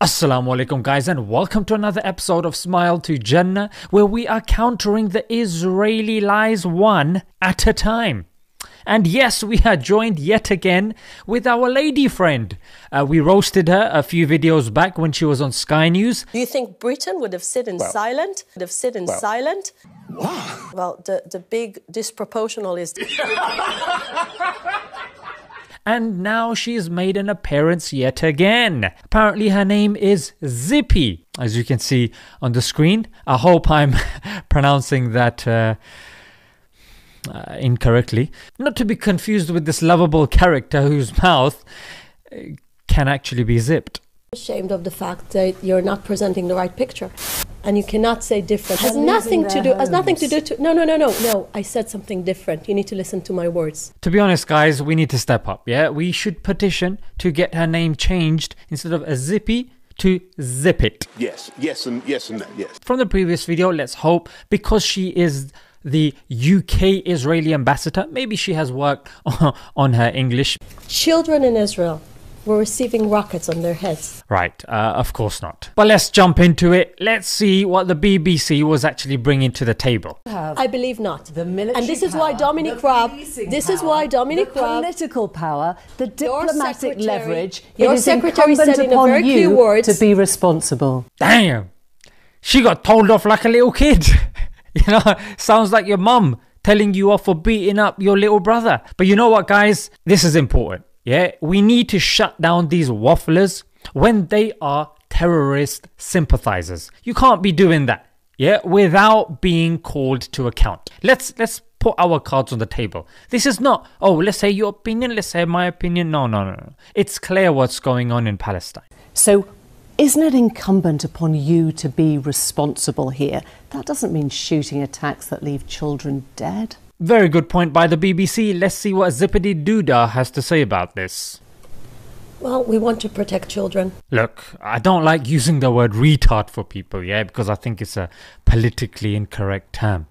Assalamu alaikum guys, and welcome to another episode of Smile to Jannah, where we are countering the Israeli lies one at a time. And yes, we are joined yet again with our lady friend. We roasted her a few videos back when she was on Sky News. Do you think Britain would have sit in silent? Wow. Well, the big disproportional is... And now she's made an appearance yet again. Apparently her name is Zippy, as you can see on the screen. I hope I'm pronouncing that incorrectly. Not to be confused with this lovable character whose mouth can actually be zipped. Ashamed of the fact that you're not presenting the right picture. And you cannot say different. Has nothing to do to... No. I said something different. You need to listen to my words. To be honest, guys, we need to step up, yeah? We should petition to get her name changed instead of a Zippy to Zip It. Yes, and no, yes. From the previous video, let's hope, because she is the UK Israeli ambassador, maybe she has worked on her English. Children in Israel were receiving rockets on their heads. Right, of course not. But let's jump into it. Let's see what the BBC was actually bringing to the table. I believe not. The military and this is power, why Dominic Raab, the political power, the diplomatic leverage. Your secretary said in a very few words to be responsible. Damn, she got told off like a little kid. You know, sounds like your mum telling you off for beating up your little brother. But you know what, guys? This is important. Yeah, we need to shut down these wafflers when they are terrorist sympathizers. You can't be doing that, yeah, without being called to account. Let's put our cards on the table. This is not, oh, let's say your opinion, let's say my opinion. No. It's clear what's going on in Palestine. So, isn't it incumbent upon you to be responsible here? That doesn't mean shooting attacks that leave children dead. Very good point by the BBC. Let's see what Zippity Doodah has to say about this. Well, we want to protect children. Look, I don't like using the word retard for people, yeah, because I think it's a politically incorrect term.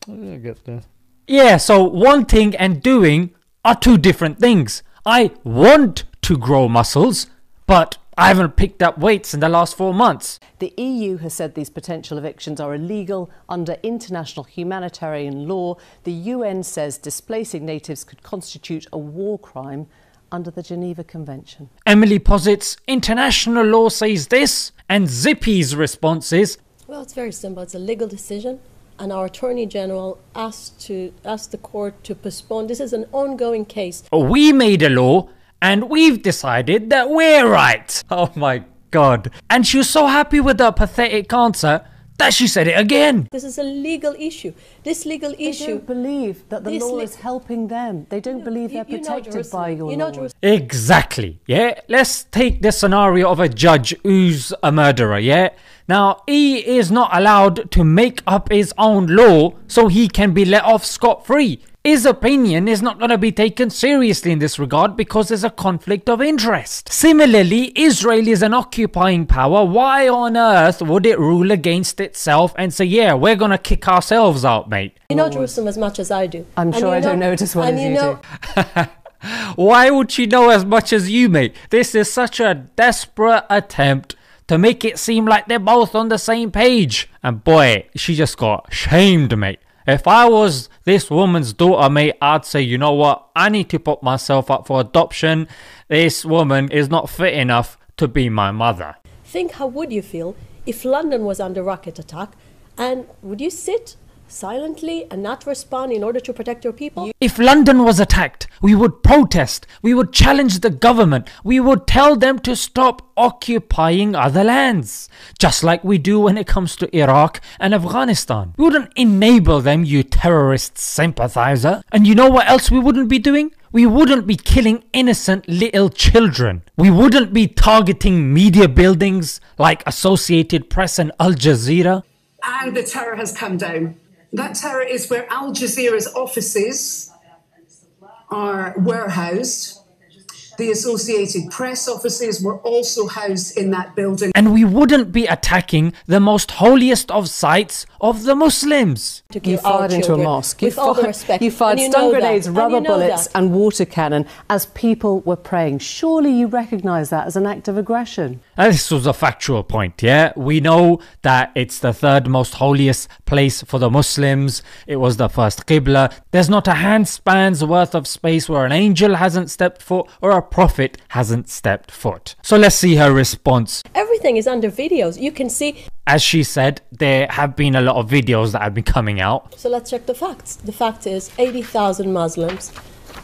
I get that. Yeah, so wanting and doing are two different things. I want to grow muscles, but I haven't picked up weights in the last 4 months. The EU has said these potential evictions are illegal under international humanitarian law. The UN says displacing natives could constitute a war crime under the Geneva Convention. Emily posits international law says this, and Zippy's response is, well, it's very simple. It's a legal decision, and our Attorney General asked the court to postpone. This is an ongoing case. We made a law, and we've decided that we're right. Oh my God. And she was so happy with her pathetic answer that she said it again. This is a legal issue. This legal issue... They don't believe that the law is helping them. They don't believe they're protected by your law. Exactly, yeah? Let's take the scenario of a judge who's a murderer, yeah? Now, he is not allowed to make up his own law so he can be let off scot-free. His opinion is not going to be taken seriously in this regard because there's a conflict of interest. Similarly, Israel is an occupying power. Why on earth would it rule against itself and say, yeah, we're going to kick ourselves out, mate? You know Jerusalem as much as I do. I'm sure I don't know it as well as you do. Why would she know as much as you, mate? This is such a desperate attempt to make it seem like they're both on the same page. And boy, she just got shamed, mate. If I was this woman's daughter, mate, I'd say, you know what? I need to put myself up for adoption. This woman is not fit enough to be my mother. Think, how would you feel if London was under rocket attack? And would you sit silently and not respond in order to protect your people? If London was attacked, we would protest. We would challenge the government. We would tell them to stop occupying other lands. Just like we do when it comes to Iraq and Afghanistan. We wouldn't enable them, you terrorist sympathizer. And you know what else we wouldn't be doing? We wouldn't be killing innocent little children. We wouldn't be targeting media buildings like Associated Press and Al Jazeera. And the terror has come down. That terror is where Al Jazeera's offices are warehoused. The Associated Press offices were also housed in that building. And we wouldn't be attacking the most holiest of sites of the Muslims. You fired into a mosque. With all the respect. You fired And stun know grenades, that. rubber And you know bullets that. and water cannon as people were praying. Surely you recognise that as an act of aggression. And this was a factual point, yeah? We know that it's the third most holiest place for the Muslims. It was the first Qibla. There's not a handspan's worth of space where an angel hasn't stepped foot or a prophet hasn't stepped foot. So let's see her response. Everything is under videos. You can see. As she said, there have been a lot of videos that have been coming out. So let's check the facts. The fact is 80,000 Muslims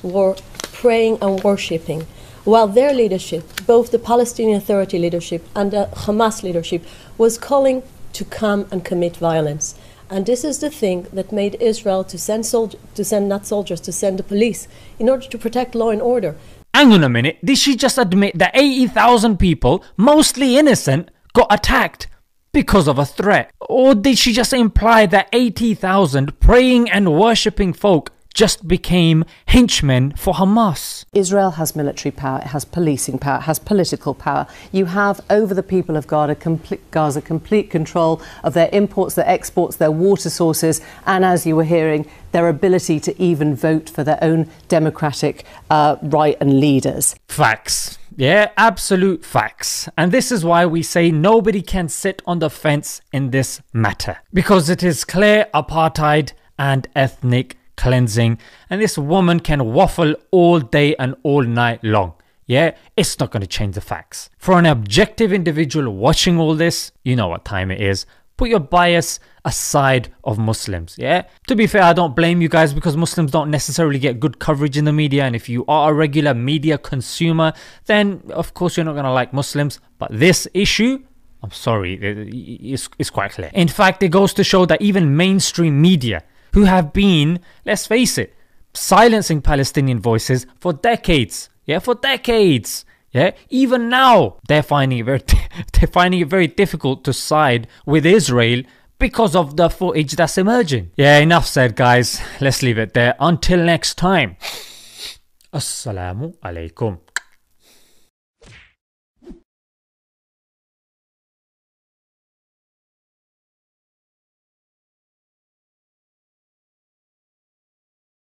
were praying and worshipping, while their leadership, both the Palestinian Authority leadership and the Hamas leadership, was calling to come and commit violence. And this is the thing that made Israel to send the police in order to protect law and order. Hang on a minute, did she just admit that 80,000 people, mostly innocent, got attacked because of a threat? Or did she just imply that 80,000 praying and worshipping folk just became henchmen for Hamas? Israel has military power, it has policing power, it has political power. You have over the people of Gaza complete control of their imports, their exports, their water sources, and as you were hearing, their ability to even vote for their own democratic right and leaders. Facts. Yeah, absolute facts. And this is why we say nobody can sit on the fence in this matter. Because it is clear apartheid and ethnic cleansing, and this woman can waffle all day and all night long. Yeah, it's not going to change the facts. For an objective individual watching all this, you know what time it is. Put your bias aside of Muslims, yeah? To be fair, I don't blame you guys because Muslims don't necessarily get good coverage in the media, and if you are a regular media consumer, then of course you're not going to like Muslims. But this issue, I'm sorry, it's quite clear. In fact, it goes to show that even mainstream media, who have been, let's face it, silencing Palestinian voices for decades. Yeah, for decades. Yeah, even now they're finding it very difficult to side with Israel because of the footage that's emerging. Yeah, enough said, guys. Let's leave it there. Until next time. Assalamu alaikum.